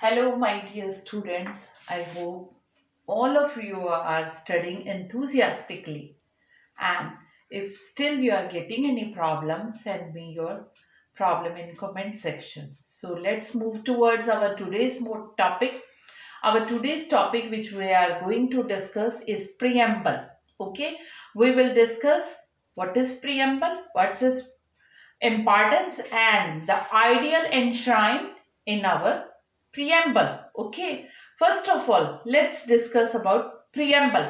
Hello, my dear students. I hope all of you are studying enthusiastically. And if still you are getting any problem, send me your problem in comment section. So let's move towards our today's topic. Our today's topic, which we are going to discuss, is preamble. Okay, we will discuss what is preamble, what's its importance, and the ideal enshrined in our preamble. Okay, first of all let's discuss about preamble.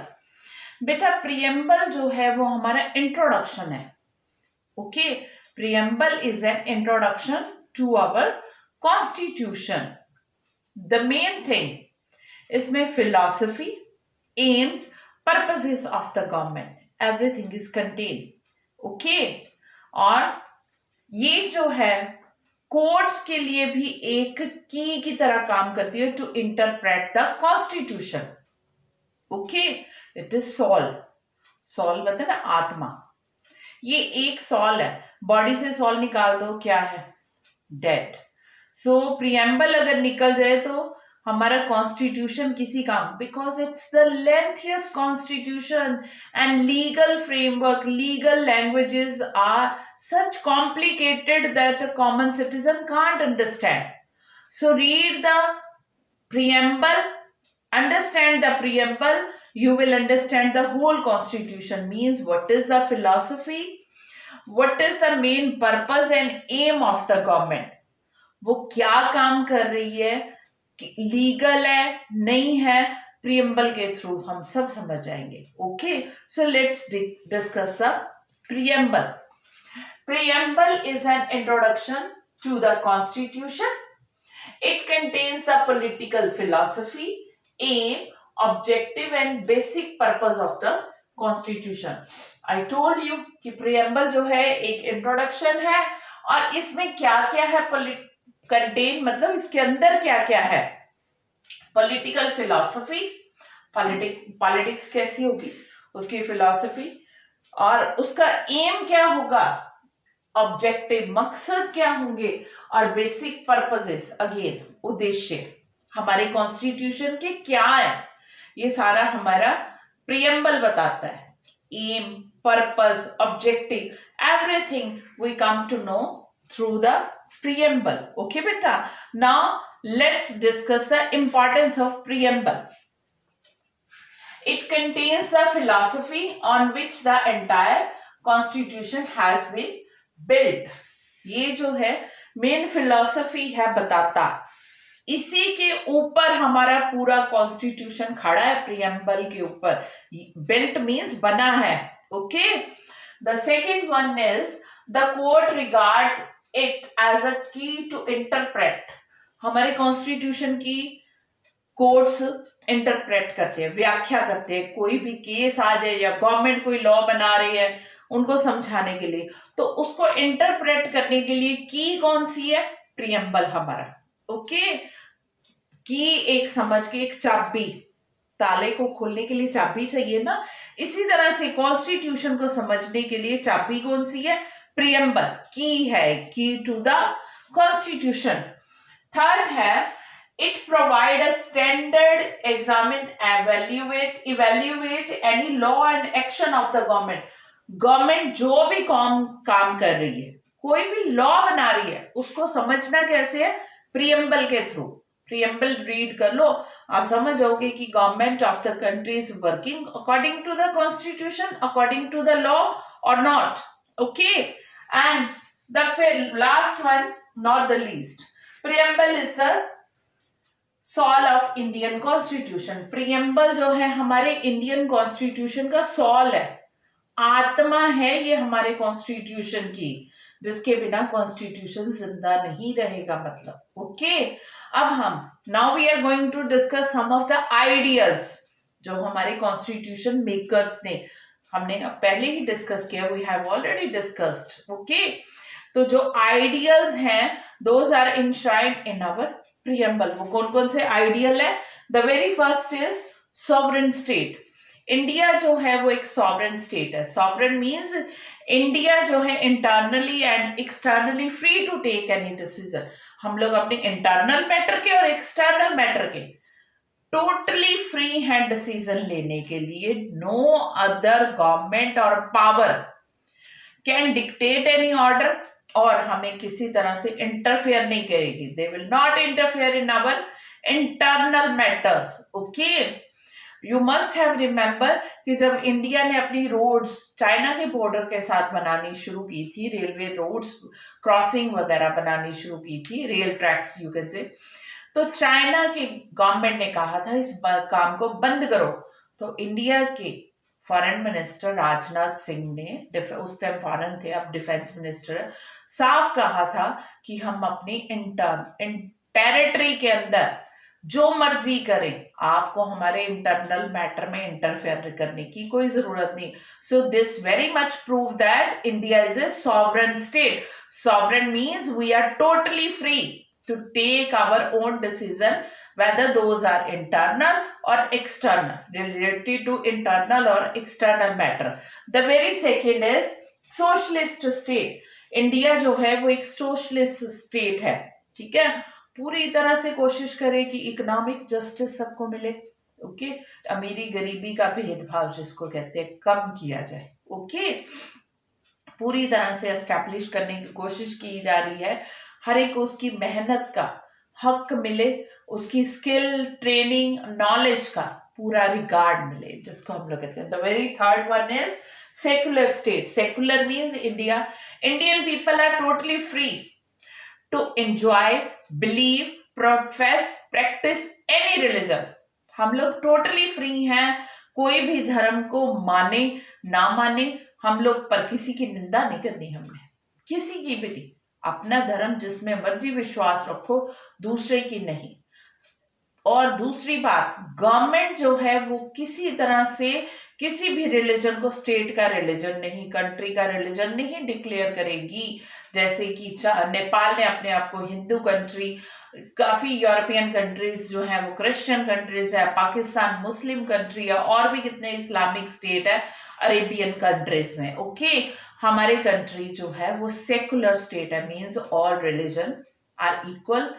बेटा preamble जो है वो हमारा introduction है. Okay, preamble is an introduction to our constitution. The main thing इसमें philosophy, aims, purposes of the government, everything is contained. Okay, और ये जो है कोर्ट्स के लिए भी एक की तरह काम करती है to interpret the constitution. Okay, it is soul. Soul मतलब ना आत्मा. ये एक सॉल है. बॉडी से सॉल निकाल दो, क्या है? डेड. सो प्रियम्बल अगर निकल जाए तो हमारा कॉन्स्टिट्यूशन किसी काम, because it's the lengthiest constitution and legal framework, legal languages are such complicated that a common citizen can't understand. So read the preamble, understand the preamble, you will understand the whole constitution. Means what is the philosophy, what is the main purpose and aim of the government, वो क्या काम कर रही है, legal है नहीं है, preamble के थ्रू हम सब समझ जाएंगे. Okay, so let's discuss the preamble. Preamble is an introduction to the constitution. It contains the political philosophy, aim, objective and basic purpose of the constitution. I told you कि preamble जो है एक introduction है और इसमें क्या क्या है, कंटेन मतलब इसके अंदर क्या क्या है. पॉलिटिकल फिलॉसफी, पॉलिटिक्स कैसी होगी, उसकी फिलॉसफी, और उसका एम क्या होगा, ऑब्जेक्टिव मकसद क्या होंगे, और बेसिक पर्पसेस, अगेन उद्देश्य हमारे कॉन्स्टिट्यूशन के क्या है, ये सारा हमारा प्रियम्बल बताता है. Aim, purpose, objective, everything we come to know through the preamble. Okay beta, now let's discuss the importance of preamble. It contains the philosophy on which the entire constitution has been built. ये जो है main philosophy है बताता, इसी के ऊपर हमारा पूरा कॉन्स्टिट्यूशन खड़ा है, प्रियम्बल के ऊपर. बिल्ट मीन्स बना है. Okay, the second one is the court regards it as a key to interpret. हमारे कॉन्स्टिट्यूशन की कोर्ट्स इंटरप्रेट करते हैं, व्याख्या करते हैं. कोई भी केस आ जाए या गवर्नमेंट कोई लॉ बना रही है उनको समझाने के लिए, तो उसको इंटरप्रेट करने के लिए की कौन सी है, प्रियम्बल हमारा. ओके, की एक समझ के एक चाबी, ताले को खोलने के लिए चाबी चाहिए ना, इसी तरह से कॉन्स्टिट्यूशन को समझने के लिए चाबी कौन सी है, प्रियम्बल. की है, की टू द कॉन्स्टिट्यूशन. थर्ड है, it provide a standard, examine, evaluate any law and action of the government. Government जो भी काम कर रही है, कोई भी लॉ बना रही है, उसको समझना कैसे है, प्रियम्बल के थ्रू. प्रियम्बल रीड कर लो, आप समझ जाओगे कि government of the country is working according to the constitution, according to the law और not. Okay, and the last one, not the least, preamble is the soul of Indian constitution. Preamble जो है हमारे Indian constitution का sol है, आत्मा है ये हमारे कॉन्स्टिट्यूशन की, जिसके बिना कॉन्स्टिट्यूशन जिंदा नहीं रहेगा मतलब. ओके, अब हम now we are going to discuss some of the ideals जो हमारे कॉन्स्टिट्यूशन मेकर्स ने, हमने पहले ही डिस्कस किया, we have already discussed. Okay, तो जो आइडियल्स हैं those are enshrined in our preamble. वो कौन कौन से आइडियल है? The very first is sovereign state. India जो है वो एक सॉवरेन स्टेट है. सॉवरेन मीन्स इंडिया जो है internally and externally free to take any decision. हम लोग अपने इंटरनल मैटर के और एक्सटर्नल मैटर के टोटली फ्री हैं डिसीजन लेने के लिए। नो अदर गवर्नमेंट और power can dictate any order, और हमें किसी तरह से इंटरफेयर नहीं करेगी। They will not interfere in our internal matters. Okay, you must have remember कि जब इंडिया ने अपनी रोड्स चाइना के बॉर्डर के साथ बनानी शुरू की थी, रेलवे रोड्स क्रॉसिंग वगैरह बनानी शुरू की थी, rail tracks you can say, तो चाइना की गवर्नमेंट ने कहा था इस काम को बंद करो। तो इंडिया के फॉरेन मिनिस्टर राजनाथ सिंह ने, उस टाइम फॉरेन थे, अब डिफेंस मिनिस्टर, साफ कहा था कि हम अपनी टेरिटरी के अंदर जो मर्जी करें, आपको हमारे इंटरनल मैटर में इंटरफेयर करने की कोई जरूरत नहीं। So this very much prove that India is a sovereign state. Sovereign means we are totally free to take our own decision whether those are internal or external, related to internal or external matter. The very second is socialist state. India जो है वो एक socialist state है, ठीक है। पूरी तरह से कोशिश करे कि इकोनॉमिक जस्टिस सबको मिले, ओके, अमीरी गरीबी का भेदभाव जिसको कहते हैं कम किया जाए, ओके, पूरी तरह से एस्टैब्लिश करने की कोशिश की जा रही है। हर एक को उसकी मेहनत का हक मिले, उसकी स्किल, ट्रेनिंग, नॉलेज का पूरा रिगार्ड मिले, जिसको हम लोग कहते हैं। The very third one is secular state. Secular means Indian people are totally free to enjoy, believe, profess, practice any religion. हम लोग टोटली फ्री हैं, कोई भी धर्म को माने ना माने, हम लोग पर किसी की निंदा नहीं करनी हमने, किसी की भी नहीं। अपना धर्म जिसमें मर्जी विश्वास रखो, दूसरे की नहीं। और दूसरी बात, गवर्नमेंट जो है वो किसी तरह से किसी भी रिलीजन को स्टेट का रिलीजन नहीं, कंट्री का रिलीजन नहीं डिक्लेयर करेगी। जैसे कि नेपाल ने अपने आप को हिंदू कंट्री, काफी यूरोपियन कंट्रीज जो है वो क्रिश्चियन कंट्रीज है, पाकिस्तान मुस्लिम कंट्री है, और भी कितने इस्लामिक स्टेट है अरेबियन कंट्रीज में, ओके। हमारे कंट्री जो है वो सेकुलर स्टेट है, means all religion are equal,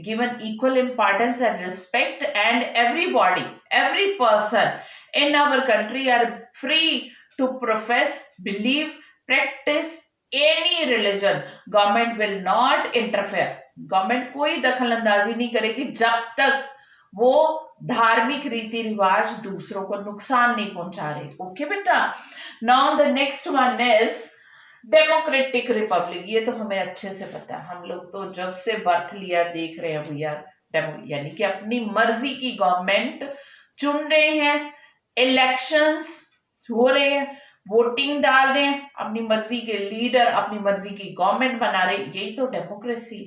given equal importance and respect, and everybody, every person in our country are free to profess, believe, practice any religion. Government will not interfere. Government कोई दखल अंदाजी नहीं करेगी जब तक वो धार्मिक रीति रिवाज दूसरों को नुकसान नहीं पहुंचा रहे, ओके बेटा। Now the next one is democratic Republic. ये तो हमें अच्छे से पता है, हम लोग तो जब से बर्थ लिया देख रहे हैं वी आर यानी कि अपनी मर्जी की गवर्नमेंट चुन रहे हैं, इलेक्शंस हो रहे हैं, वोटिंग डाल रहे हैं, अपनी मर्जी के लीडर, अपनी मर्जी की गवर्नमेंट बना रहे, यही तो डेमोक्रेसी,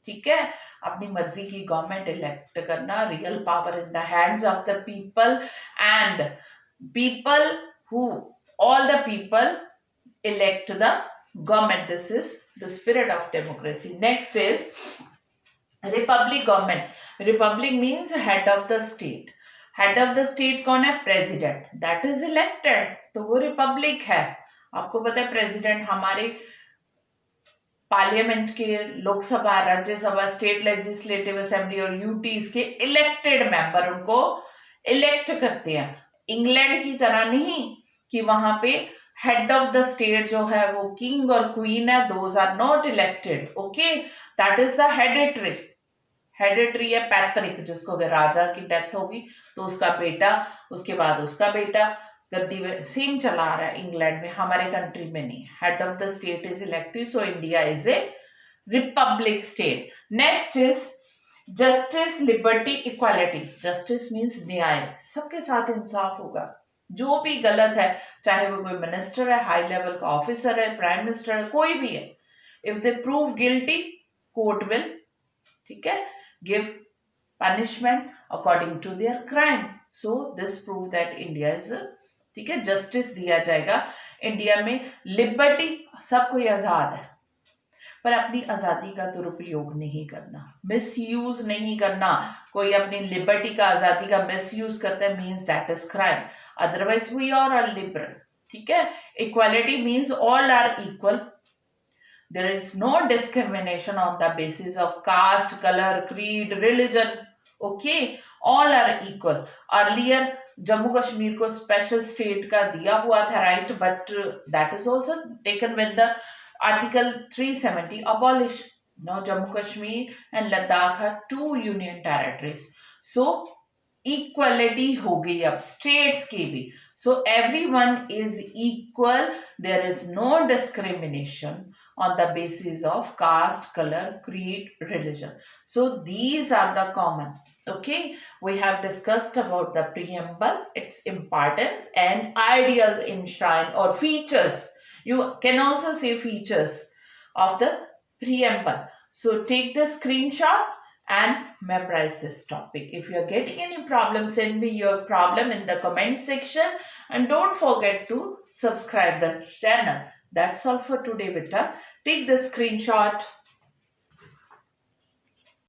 ठीक है। अपनी मर्जी की गवर्नमेंट इलेक्ट करना, real power in the hands of the people, and people who all the people elect the government. This is the spirit of democracy. Next is republic government. Republic means head of the state. Head of the state कौन है? President. That is elected. तो वो Republic है। आपको पता है president हमारे parliament के, Lok Sabha, Rajya Sabha, state legislative assembly और यूटीज के इलेक्टेड मेंबर उनको इलेक्ट करते हैं। इंग्लैंड की तरह नहीं कि वहां पे हेड ऑफ द स्टेट जो है वो किंग और क्वीन है, those are not elected, okay. That is the hereditary. Hereditary है पैतृक, जिसको अगर राजा की डेथ होगी तो उसका बेटा, उसके बाद उसका बेटा गद्दी में, सेम चला आ रहा है इंग्लैंड में, हमारे कंट्री में नहीं। Head of the state is elected, so India is A Republic state. Next is justice, liberty, equality. Justice means न्याय, सबके साथ इंसाफ होगा। जो भी गलत है, चाहे वो कोई मिनिस्टर है, हाई लेवल का ऑफिसर है, प्राइम मिनिस्टर है, कोई भी है, if they prove guilty, court will, ठीक है, give punishment according to their crime. So this prove that India is, ठीक है, जस्टिस दिया जाएगा इंडिया में। लिबर्टी, सब कोई आजाद है, पर अपनी आजादी का दुरुपयोग नहीं करना, मिसयूज नहीं करना। कोई अपनी लिबर्टी का, आजादी का मिसयूज करता है, means that is crime. Otherwise we are liberal, ठीक है। Equality means all are equal, There is no discrimination on the basis of caste, color, creed, religion. Okay, all are equal. Earlier Jammu Kashmir को special state का दिया हुआ था right, but that is also taken with the article 370 abolished. Now Jammu Kashmir and Ladakh are two union territories. So equality हो गई अब states की भी. So everyone is equal. There is no discrimination on the basis of caste, color, creed, religion. So these are the common. Okay, we have discussed about the preamble, its importance and ideals enshrined or features. You can also say features of the preamble. So take the screenshot and memorize this topic. If you are getting any problem, send me your problem in the comment section, and don't forget to subscribe the channel. That's all for today, beta. Take the screenshot.